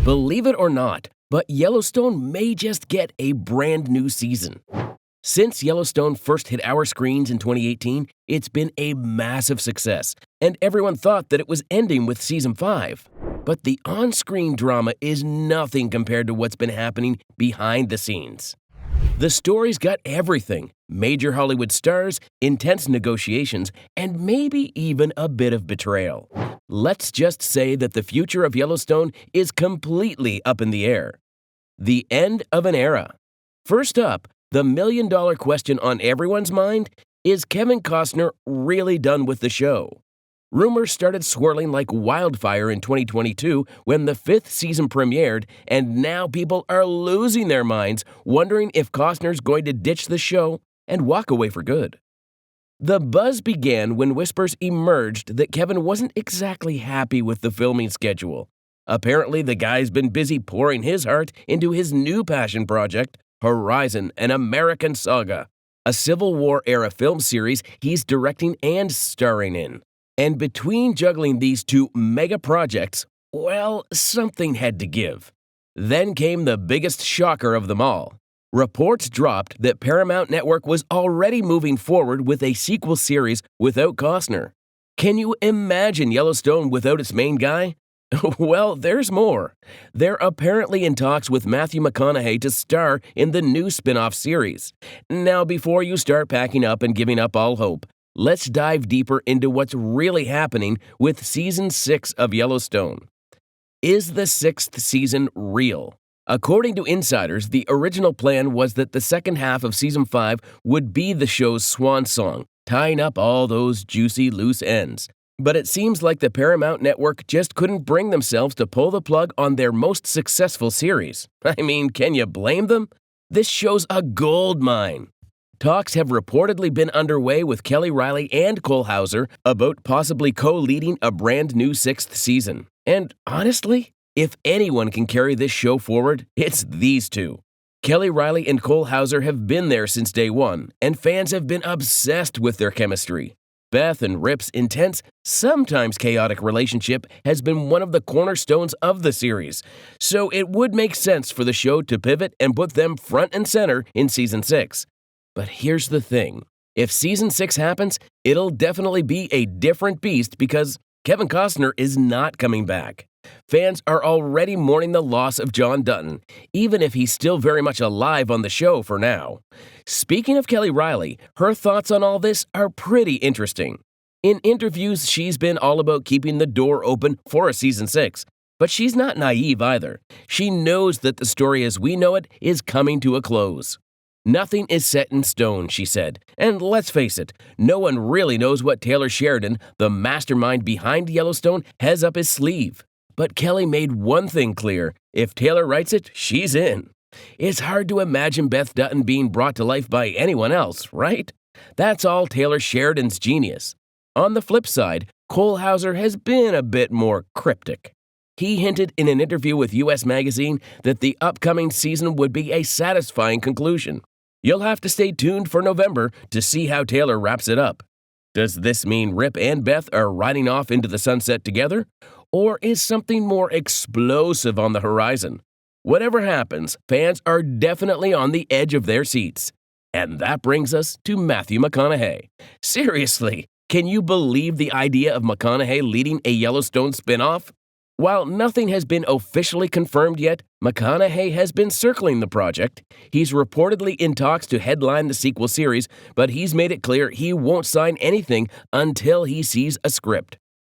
Believe it or not, but Yellowstone may just get a brand new season. Since Yellowstone first hit our screens in 2018, it's been a massive success, and everyone thought that it was ending with Season 5. But the on-screen drama is nothing compared to what's been happening behind the scenes. The story's got everything: major Hollywood stars, intense negotiations, and maybe even a bit of betrayal. Let's just say that the future of Yellowstone is completely up in the air. The end of an era. First up, the million-dollar question on everyone's mind: is Kevin Costner really done with the show? Rumors started swirling like wildfire in 2022 when the 5th season premiered, and now people are losing their minds, wondering if Costner's going to ditch the show and walk away for good. The buzz began when whispers emerged that Kevin wasn't exactly happy with the filming schedule. Apparently, the guy's been busy pouring his heart into his new passion project, Horizon: An American Saga, a Civil War-era film series he's directing and starring in. And between juggling these two mega projects, well, something had to give. Then came the biggest shocker of them all. Reports dropped that Paramount Network was already moving forward with a sequel series without Costner. Can you imagine Yellowstone without its main guy? Well, there's more. They're apparently in talks with Matthew McConaughey to star in the new spin-off series. Now, before you start packing up and giving up all hope, let's dive deeper into what's really happening with Season 6 of Yellowstone. Is the 6th season real? According to insiders, the original plan was that the second half of Season 5 would be the show's swan song, tying up all those juicy loose ends. But it seems like the Paramount Network just couldn't bring themselves to pull the plug on their most successful series. I mean, can you blame them? This show's a gold mine. Talks have reportedly been underway with Kelly Reilly and Cole Hauser about possibly co-leading a brand new 6th season. And honestly, if anyone can carry this show forward, it's these two. Kelly Reilly and Cole Hauser have been there since day one, and fans have been obsessed with their chemistry. Beth and Rip's intense, sometimes chaotic relationship has been one of the cornerstones of the series, so it would make sense for the show to pivot and put them front and center in Season 6. But here's the thing. If Season 6 happens, it'll definitely be a different beast because Kevin Costner is not coming back. Fans are already mourning the loss of John Dutton, even if he's still very much alive on the show for now. Speaking of Kelly Reilly, her thoughts on all this are pretty interesting. In interviews, she's been all about keeping the door open for a Season 6. But she's not naive either. She knows that the story as we know it is coming to a close. Nothing is set in stone, she said. And let's face it, no one really knows what Taylor Sheridan, the mastermind behind Yellowstone, has up his sleeve. But Kelly made one thing clear: if Taylor writes it, she's in. It's hard to imagine Beth Dutton being brought to life by anyone else, right? That's all Taylor Sheridan's genius. On the flip side, Cole Hauser has been a bit more cryptic. He hinted in an interview with US Magazine that the upcoming season would be a satisfying conclusion. You'll have to stay tuned for November to see how Taylor wraps it up. Does this mean Rip and Beth are riding off into the sunset together? Or is something more explosive on the horizon? Whatever happens, fans are definitely on the edge of their seats. And that brings us to Matthew McConaughey. Seriously, can you believe the idea of McConaughey leading a Yellowstone spin-off? While nothing has been officially confirmed yet, McConaughey has been circling the project. He's reportedly in talks to headline the sequel series, but he's made it clear he won't sign anything until he sees a script.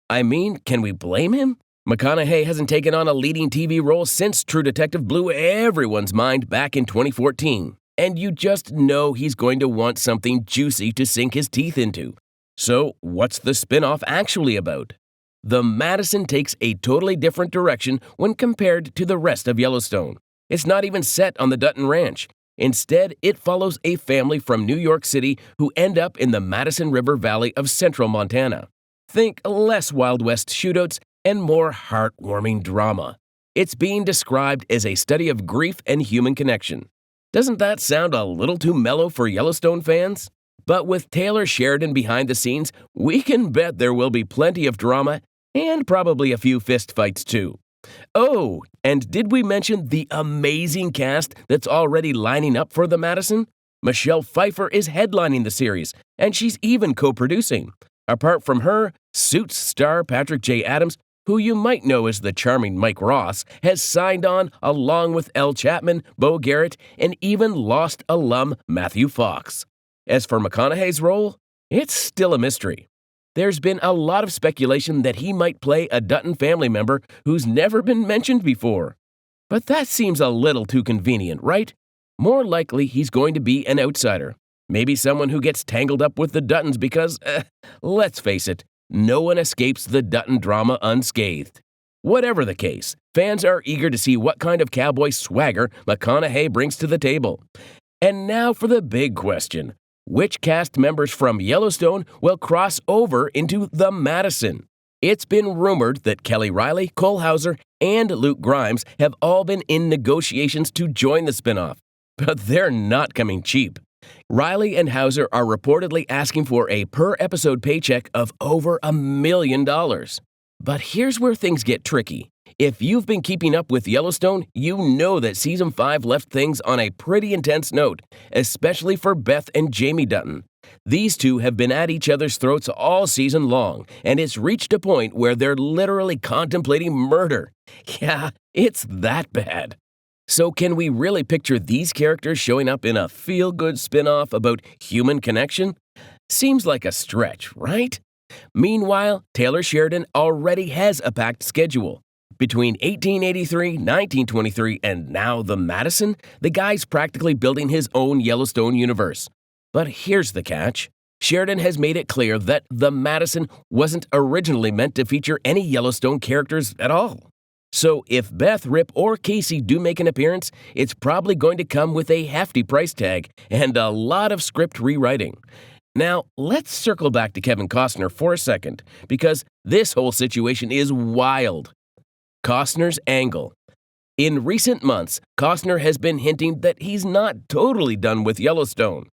I mean, can we blame him? McConaughey hasn't taken on a leading TV role since True Detective blew everyone's mind back in 2014. And you just know he's going to want something juicy to sink his teeth into. So, what's the spin-off actually about? The Madison takes a totally different direction when compared to the rest of Yellowstone. It's not even set on the Dutton Ranch. Instead, it follows a family from New York City who end up in the Madison River Valley of central Montana. Think less Wild West shootouts and more heartwarming drama. It's being described as a study of grief and human connection. Doesn't that sound a little too mellow for Yellowstone fans? But with Taylor Sheridan behind the scenes, we can bet there will be plenty of drama and probably a few fistfights too. Oh, and did we mention the amazing cast that's already lining up for the Madison? Michelle Pfeiffer is headlining the series, and she's even co-producing. Apart from her, Suits star Patrick J. Adams, who you might know as the charming Mike Ross, has signed on along with Elle Chapman, Beau Garrett, and even Lost alum Matthew Fox. As for McConaughey's role, it's still a mystery. There's been a lot of speculation that he might play a Dutton family member who's never been mentioned before. But that seems a little too convenient, right? More likely he's going to be an outsider. Maybe someone who gets tangled up with the Duttons because, let's face it, no one escapes the Dutton drama unscathed. Whatever the case, fans are eager to see what kind of cowboy swagger McConaughey brings to the table. And now for the big question. Which cast members from Yellowstone will cross over into the Madison? It's been rumored that Kelly Reilly, Cole Hauser, and Luke Grimes have all been in negotiations to join the spinoff. But they're not coming cheap. Reilly and Hauser are reportedly asking for a per-episode paycheck of over $1 million. But here's where things get tricky. If you've been keeping up with Yellowstone, you know that Season 5 left things on a pretty intense note, especially for Beth and Jamie Dutton. These two have been at each other's throats all season long, and it's reached a point where they're literally contemplating murder. Yeah, it's that bad. So can we really picture these characters showing up in a feel-good spin-off about human connection? Seems like a stretch, right? Meanwhile, Taylor Sheridan already has a packed schedule. Between 1883, 1923, and now the Madison, the guy's practically building his own Yellowstone universe. But here's the catch. Sheridan has made it clear that the Madison wasn't originally meant to feature any Yellowstone characters at all. So if Beth, Rip, or Casey do make an appearance, it's probably going to come with a hefty price tag and a lot of script rewriting. Now, let's circle back to Kevin Costner for a second, because this whole situation is wild. Costner's angle. In recent months, Costner has been hinting that he's not totally done with Yellowstone.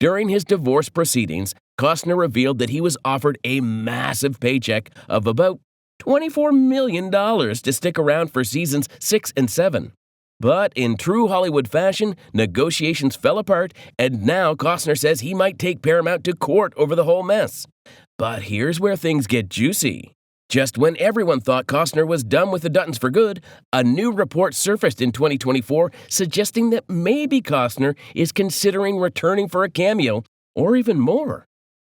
During his divorce proceedings, Costner revealed that he was offered a massive paycheck of about $24 million to stick around for seasons 6 and 7. But in true Hollywood fashion, negotiations fell apart, and now Costner says he might take Paramount to court over the whole mess. But here's where things get juicy. Just when everyone thought Costner was done with the Duttons for good, a new report surfaced in 2024 suggesting that maybe Costner is considering returning for a cameo, or even more.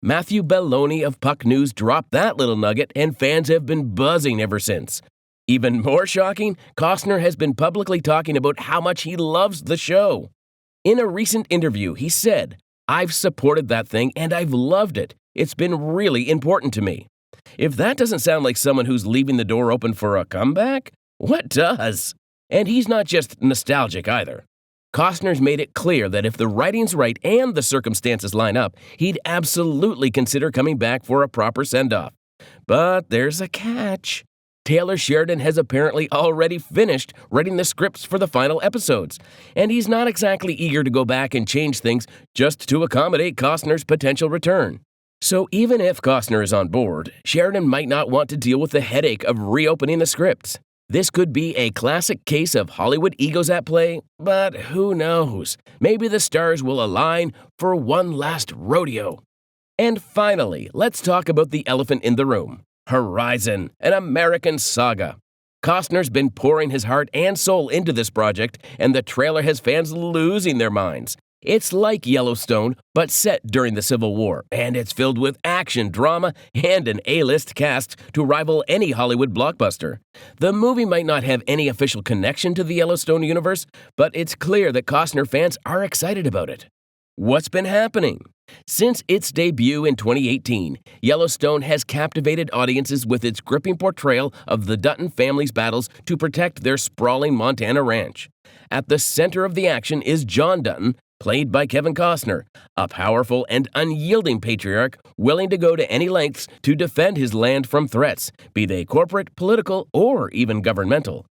Matthew Belloni of Puck News dropped that little nugget, and fans have been buzzing ever since. Even more shocking, Costner has been publicly talking about how much he loves the show. In a recent interview, he said, "I've supported that thing and I've loved it. It's been really important to me." If that doesn't sound like someone who's leaving the door open for a comeback, what does? And he's not just nostalgic either. Costner's made it clear that if the writing's right and the circumstances line up, he'd absolutely consider coming back for a proper send-off. But there's a catch. Taylor Sheridan has apparently already finished writing the scripts for the final episodes, and he's not exactly eager to go back and change things just to accommodate Costner's potential return. So even if Costner is on board, Sheridan might not want to deal with the headache of reopening the scripts. This could be a classic case of Hollywood egos at play, but who knows? Maybe the stars will align for one last rodeo. And finally, let's talk about the elephant in the room. Horizon, an American saga. Costner's been pouring his heart and soul into this project, and the trailer has fans losing their minds. It's like Yellowstone, but set during the Civil War, and it's filled with action, drama, and an A-list cast to rival any Hollywood blockbuster. The movie might not have any official connection to the Yellowstone universe, but it's clear that Costner fans are excited about it. What's been happening? Since its debut in 2018, Yellowstone has captivated audiences with its gripping portrayal of the Dutton family's battles to protect their sprawling Montana ranch. At the center of the action is John Dutton, played by Kevin Costner, a powerful and unyielding patriarch willing to go to any lengths to defend his land from threats, be they corporate, political, or even governmental.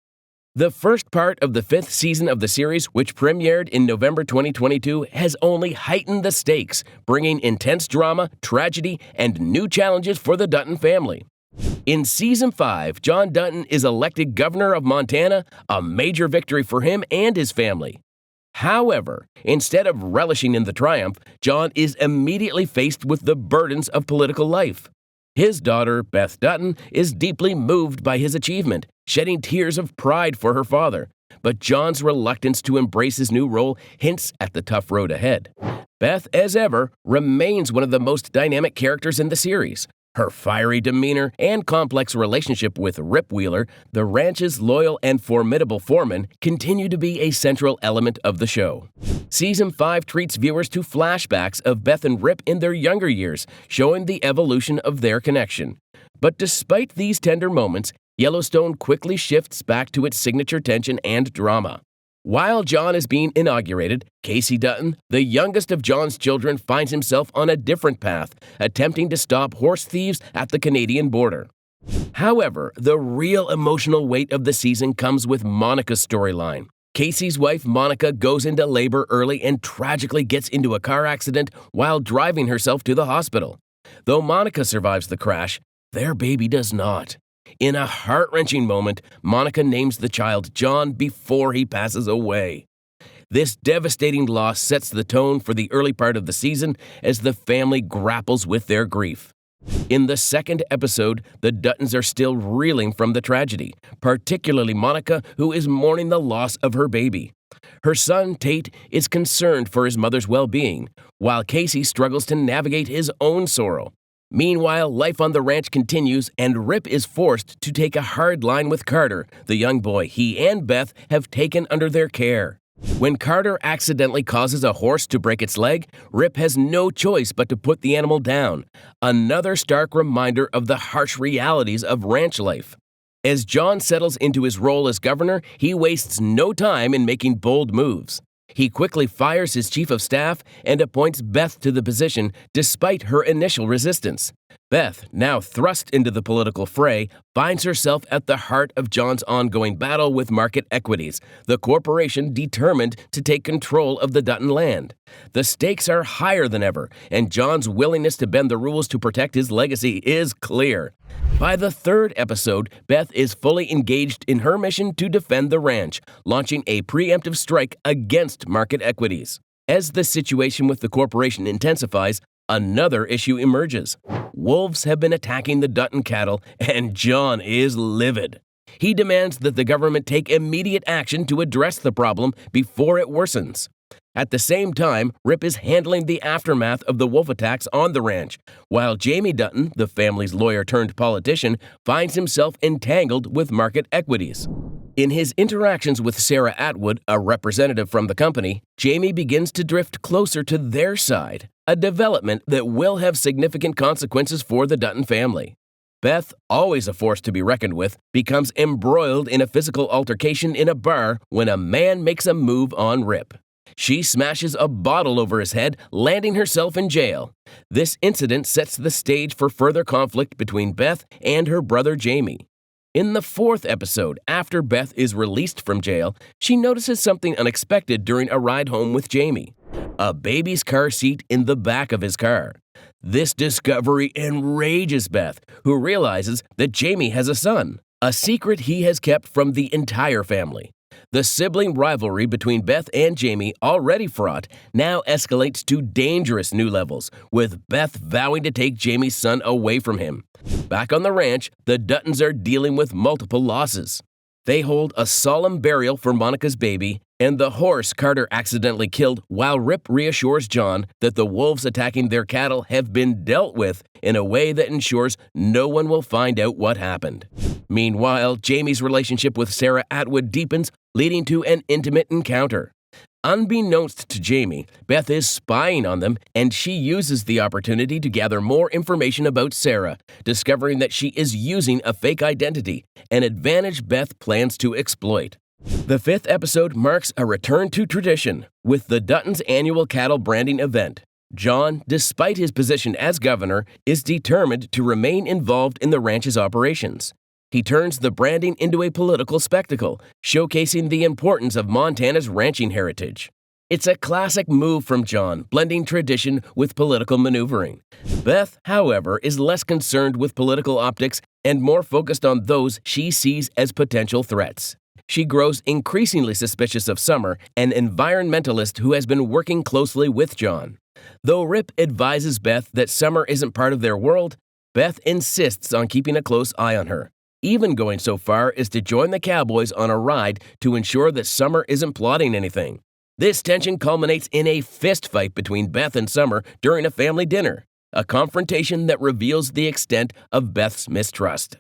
The first part of the 5th season of the series, which premiered in November 2022, has only heightened the stakes, bringing intense drama, tragedy, and new challenges for the Dutton family. In Season 5, John Dutton is elected governor of Montana, a major victory for him and his family. However, instead of relishing in the triumph, John is immediately faced with the burdens of political life. His daughter, Beth Dutton, is deeply moved by his achievement, shedding tears of pride for her father. But John's reluctance to embrace his new role hints at the tough road ahead. Beth, as ever, remains one of the most dynamic characters in the series. Her fiery demeanor and complex relationship with Rip Wheeler, the ranch's loyal and formidable foreman, continue to be a central element of the show. Season 5 treats viewers to flashbacks of Beth and Rip in their younger years, showing the evolution of their connection. But despite these tender moments, Yellowstone quickly shifts back to its signature tension and drama. While John is being inaugurated, Casey Dutton, the youngest of John's children, finds himself on a different path, attempting to stop horse thieves at the Canadian border. However, the real emotional weight of the season comes with Monica's storyline. Casey's wife, Monica, goes into labor early and tragically gets into a car accident while driving herself to the hospital. Though Monica survives the crash, their baby does not. In a heart-wrenching moment, Monica names the child John before he passes away. This devastating loss sets the tone for the early part of the season as the family grapples with their grief. In the second episode, the Duttons are still reeling from the tragedy, particularly Monica, who is mourning the loss of her baby. Her son, Tate, is concerned for his mother's well-being, while Casey struggles to navigate his own sorrow. Meanwhile, life on the ranch continues, and Rip is forced to take a hard line with Carter, the young boy he and Beth have taken under their care. When Carter accidentally causes a horse to break its leg, Rip has no choice but to put the animal down, another stark reminder of the harsh realities of ranch life. As John settles into his role as governor, he wastes no time in making bold moves. He quickly fires his chief of staff and appoints Beth to the position despite her initial resistance. Beth, now thrust into the political fray, finds herself at the heart of John's ongoing battle with Market Equities, the corporation determined to take control of the Dutton land. The stakes are higher than ever, and John's willingness to bend the rules to protect his legacy is clear. By the third episode, Beth is fully engaged in her mission to defend the ranch, launching a preemptive strike against Market Equities. As the situation with the corporation intensifies, another issue emerges. Wolves have been attacking the Dutton cattle, and John is livid. He demands that the government take immediate action to address the problem before it worsens. At the same time, Rip is handling the aftermath of the wolf attacks on the ranch, while Jamie Dutton, the family's lawyer-turned-politician, finds himself entangled with Market Equities. In his interactions with Sarah Atwood, a representative from the company, Jamie begins to drift closer to their side, a development that will have significant consequences for the Dutton family. Beth, always a force to be reckoned with, becomes embroiled in a physical altercation in a bar when a man makes a move on Rip. She smashes a bottle over his head, landing herself in jail. This incident sets the stage for further conflict between Beth and her brother Jamie. In the fourth episode, after Beth is released from jail, she notices something unexpected during a ride home with Jamie: a baby's car seat in the back of his car. This discovery enrages Beth, who realizes that Jamie has a son, a secret he has kept from the entire family. The sibling rivalry between Beth and Jamie, already fraught, now escalates to dangerous new levels, with Beth vowing to take Jamie's son away from him. Back on the ranch, the Duttons are dealing with multiple losses. They hold a solemn burial for Monica's baby and the horse Carter accidentally killed, while Rip reassures John that the wolves attacking their cattle have been dealt with in a way that ensures no one will find out what happened. Meanwhile, Jamie's relationship with Sarah Atwood deepens, leading to an intimate encounter. Unbeknownst to Jamie, Beth is spying on them, and she uses the opportunity to gather more information about Sarah, discovering that she is using a fake identity, an advantage Beth plans to exploit. The fifth episode marks a return to tradition, with the Duttons' annual cattle branding event. John, despite his position as governor, is determined to remain involved in the ranch's operations. He turns the branding into a political spectacle, showcasing the importance of Montana's ranching heritage. It's a classic move from John, blending tradition with political maneuvering. Beth, however, is less concerned with political optics and more focused on those she sees as potential threats. She grows increasingly suspicious of Summer, an environmentalist who has been working closely with John. Though Rip advises Beth that Summer isn't part of their world, Beth insists on keeping a close eye on her, even going so far as to join the cowboys on a ride to ensure that Summer isn't plotting anything. This tension culminates in a fist fight between Beth and Summer during a family dinner, a confrontation that reveals the extent of Beth's mistrust.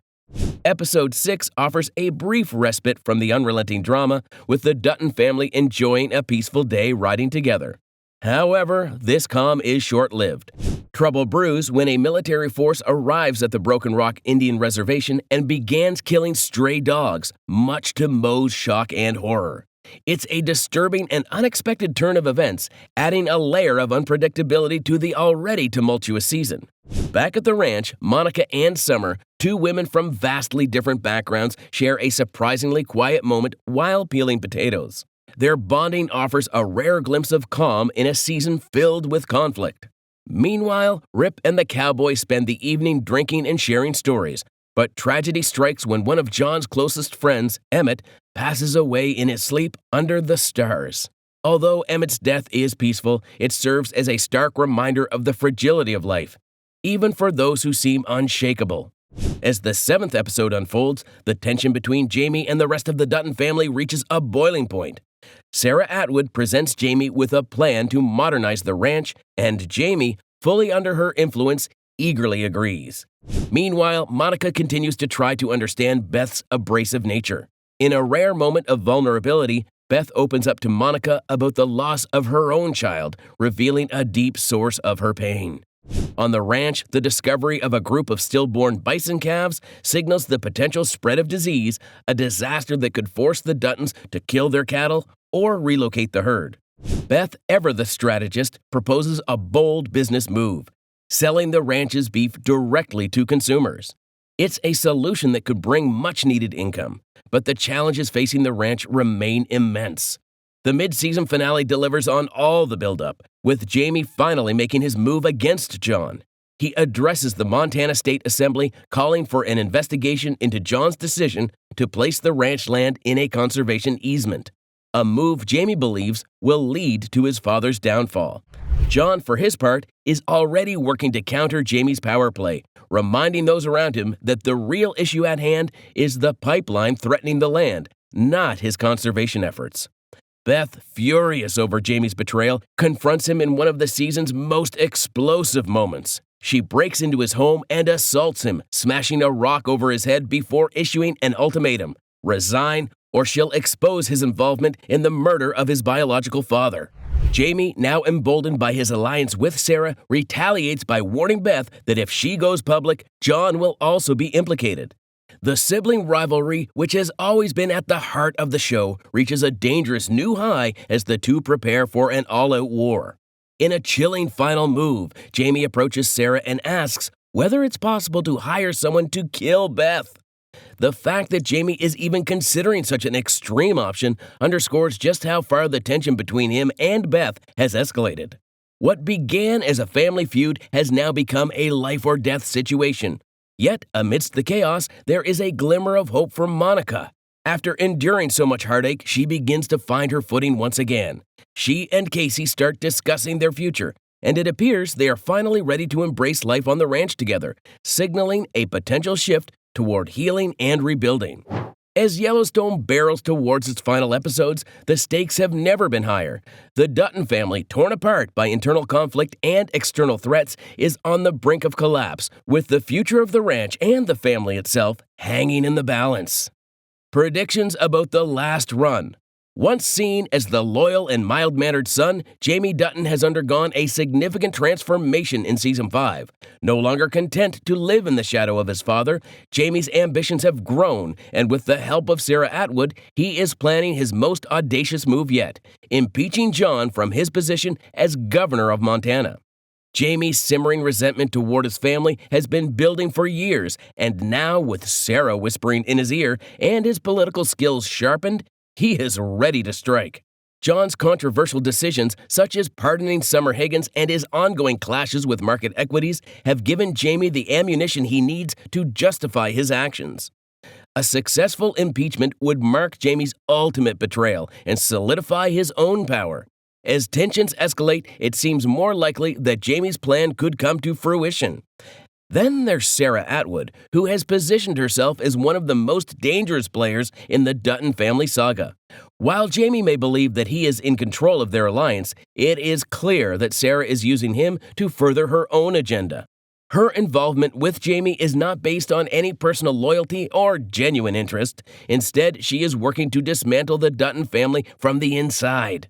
Episode 6 offers a brief respite from the unrelenting drama, with the Dutton family enjoying a peaceful day riding together. However, this calm is short-lived. Trouble brews when a military force arrives at the Broken Rock Indian Reservation and begins killing stray dogs, much to Moe's shock and horror. It's a disturbing and unexpected turn of events, adding a layer of unpredictability to the already tumultuous season. Back at the ranch, Monica and Summer, two women from vastly different backgrounds, share a surprisingly quiet moment while peeling potatoes. Their bonding offers a rare glimpse of calm in a season filled with conflict. Meanwhile, Rip and the cowboy spend the evening drinking and sharing stories, but tragedy strikes when one of John's closest friends, Emmett, passes away in his sleep under the stars. Although Emmett's death is peaceful, it serves as a stark reminder of the fragility of life, even for those who seem unshakable. As the 7th episode unfolds, the tension between Jamie and the rest of the Dutton family reaches a boiling point. Sarah Atwood presents Jamie with a plan to modernize the ranch, and Jamie, fully under her influence, eagerly agrees. Meanwhile, Monica continues to try to understand Beth's abrasive nature. In a rare moment of vulnerability, Beth opens up to Monica about the loss of her own child, revealing a deep source of her pain. On the ranch, the discovery of a group of stillborn bison calves signals the potential spread of disease, a disaster that could force the Duttons to kill their cattle or relocate the herd. Beth, ever the strategist, proposes a bold business move, selling the ranch's beef directly to consumers. It's a solution that could bring much-needed income, but the challenges facing the ranch remain immense. The mid-season finale delivers on all the build-up, with Jamie finally making his move against John. He addresses the Montana State Assembly, calling for an investigation into John's decision to place the ranch land in a conservation easement, a move Jamie believes will lead to his father's downfall. John, for his part, is already working to counter Jamie's power play, reminding those around him that the real issue at hand is the pipeline threatening the land, not his conservation efforts. Beth, furious over Jamie's betrayal, confronts him in one of the season's most explosive moments. She breaks into his home and assaults him, smashing a rock over his head before issuing an ultimatum: resign, or she'll expose his involvement in the murder of his biological father. Jamie, now emboldened by his alliance with Sarah, retaliates by warning Beth that if she goes public, John will also be implicated. The sibling rivalry, which has always been at the heart of the show, reaches a dangerous new high as the two prepare for an all-out war. In a chilling final move, Jamie approaches Sarah and asks whether it's possible to hire someone to kill Beth. The fact that Jamie is even considering such an extreme option underscores just how far the tension between him and Beth has escalated. What began as a family feud has now become a life-or-death situation. Yet, amidst the chaos, there is a glimmer of hope for Monica. After enduring so much heartache, she begins to find her footing once again. She and Casey start discussing their future, and it appears they are finally ready to embrace life on the ranch together, signaling a potential shift toward healing and rebuilding. As Yellowstone barrels towards its final episodes, the stakes have never been higher. The Dutton family, torn apart by internal conflict and external threats, is on the brink of collapse, with the future of the ranch and the family itself hanging in the balance. Predictions about the last run. Once seen as the loyal and mild-mannered son, Jamie Dutton has undergone a significant transformation in Season 5. No longer content to live in the shadow of his father, Jamie's ambitions have grown, and with the help of Sarah Atwood, he is planning his most audacious move yet, impeaching John from his position as governor of Montana. Jamie's simmering resentment toward his family has been building for years, and now with Sarah whispering in his ear and his political skills sharpened, he is ready to strike. John's controversial decisions, such as pardoning Summer Higgins and his ongoing clashes with market equities, have given Jamie the ammunition he needs to justify his actions. A successful impeachment would mark Jamie's ultimate betrayal and solidify his own power. As tensions escalate, it seems more likely that Jamie's plan could come to fruition. Then there's Sarah Atwood, who has positioned herself as one of the most dangerous players in the Dutton family saga. While Jamie may believe that he is in control of their alliance, it is clear that Sarah is using him to further her own agenda. Her involvement with Jamie is not based on any personal loyalty or genuine interest. Instead, she is working to dismantle the Dutton family from the inside.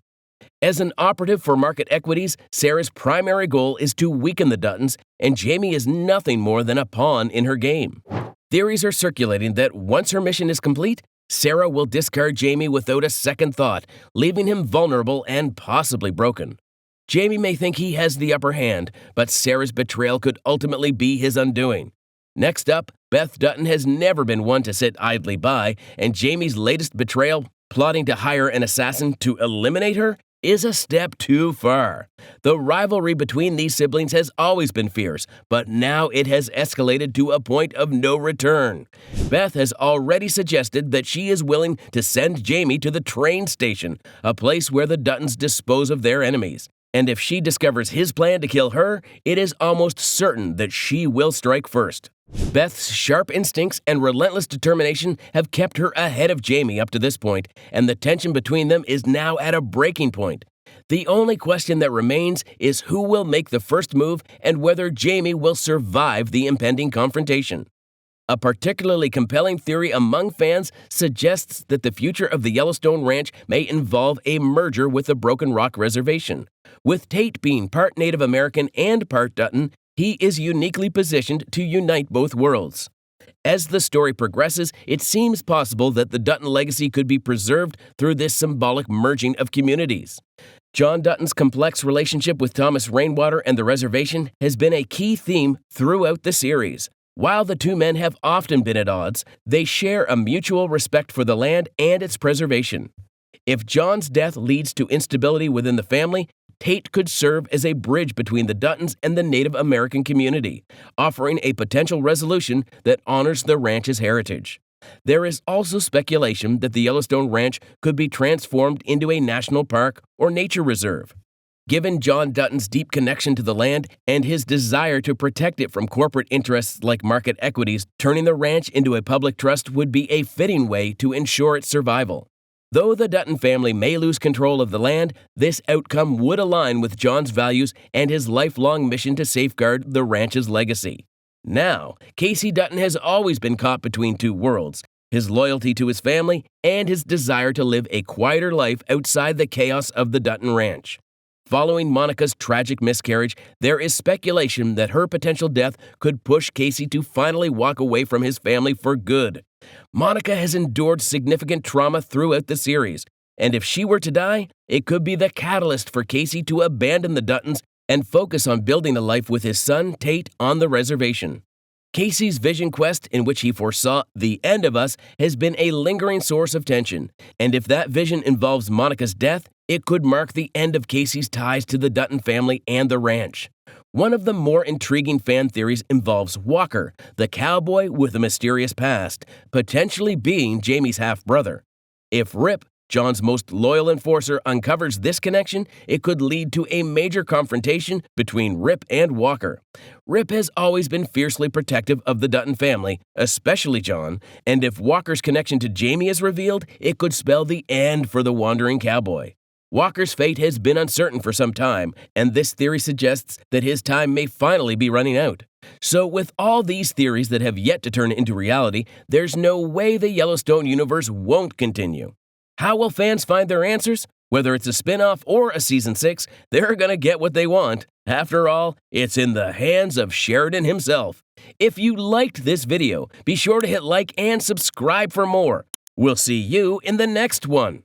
As an operative for market equities, Sarah's primary goal is to weaken the Duttons, and Jamie is nothing more than a pawn in her game. Theories are circulating that once her mission is complete, Sarah will discard Jamie without a second thought, leaving him vulnerable and possibly broken. Jamie may think he has the upper hand, but Sarah's betrayal could ultimately be his undoing. Next up, Beth Dutton has never been one to sit idly by, and Jamie's latest betrayal, plotting to hire an assassin to eliminate her, is a step too far. The rivalry between these siblings has always been fierce, but now it has escalated to a point of no return. Beth has already suggested that she is willing to send Jamie to the train station, a place where the Duttons dispose of their enemies. And if she discovers his plan to kill her, it is almost certain that she will strike first. Beth's sharp instincts and relentless determination have kept her ahead of Jamie up to this point, and the tension between them is now at a breaking point. The only question that remains is who will make the first move and whether Jamie will survive the impending confrontation. A particularly compelling theory among fans suggests that the future of the Yellowstone Ranch may involve a merger with the Broken Rock Reservation. With Tate being part Native American and part Dutton, he is uniquely positioned to unite both worlds. As the story progresses, it seems possible that the Dutton legacy could be preserved through this symbolic merging of communities. John Dutton's complex relationship with Thomas Rainwater and the reservation has been a key theme throughout the series. While the two men have often been at odds, they share a mutual respect for the land and its preservation. If John's death leads to instability within the family, Tate could serve as a bridge between the Duttons and the Native American community, offering a potential resolution that honors the ranch's heritage. There is also speculation that the Yellowstone Ranch could be transformed into a national park or nature reserve. Given John Dutton's deep connection to the land and his desire to protect it from corporate interests like market equities, turning the ranch into a public trust would be a fitting way to ensure its survival. Though the Dutton family may lose control of the land, this outcome would align with John's values and his lifelong mission to safeguard the ranch's legacy. Now, Casey Dutton has always been caught between two worlds, his loyalty to his family and his desire to live a quieter life outside the chaos of the Dutton Ranch. Following Monica's tragic miscarriage, there is speculation that her potential death could push Casey to finally walk away from his family for good. Monica has endured significant trauma throughout the series, and if she were to die, it could be the catalyst for Casey to abandon the Duttons and focus on building a life with his son, Tate, on the reservation. Casey's vision quest, in which he foresaw the end of us, has been a lingering source of tension, and if that vision involves Monica's death, it could mark the end of Casey's ties to the Dutton family and the ranch. One of the more intriguing fan theories involves Walker, the cowboy with a mysterious past, potentially being Jamie's half-brother. If Rip, John's most loyal enforcer, uncovers this connection, it could lead to a major confrontation between Rip and Walker. Rip has always been fiercely protective of the Dutton family, especially John, and if Walker's connection to Jamie is revealed, it could spell the end for the wandering cowboy. Walker's fate has been uncertain for some time, and this theory suggests that his time may finally be running out. So with all these theories that have yet to turn into reality, there's no way the Yellowstone universe won't continue. How will fans find their answers? Whether it's a spin-off or a Season 6, they're gonna get what they want. After all, it's in the hands of Sheridan himself. If you liked this video, be sure to hit like and subscribe for more. We'll see you in the next one.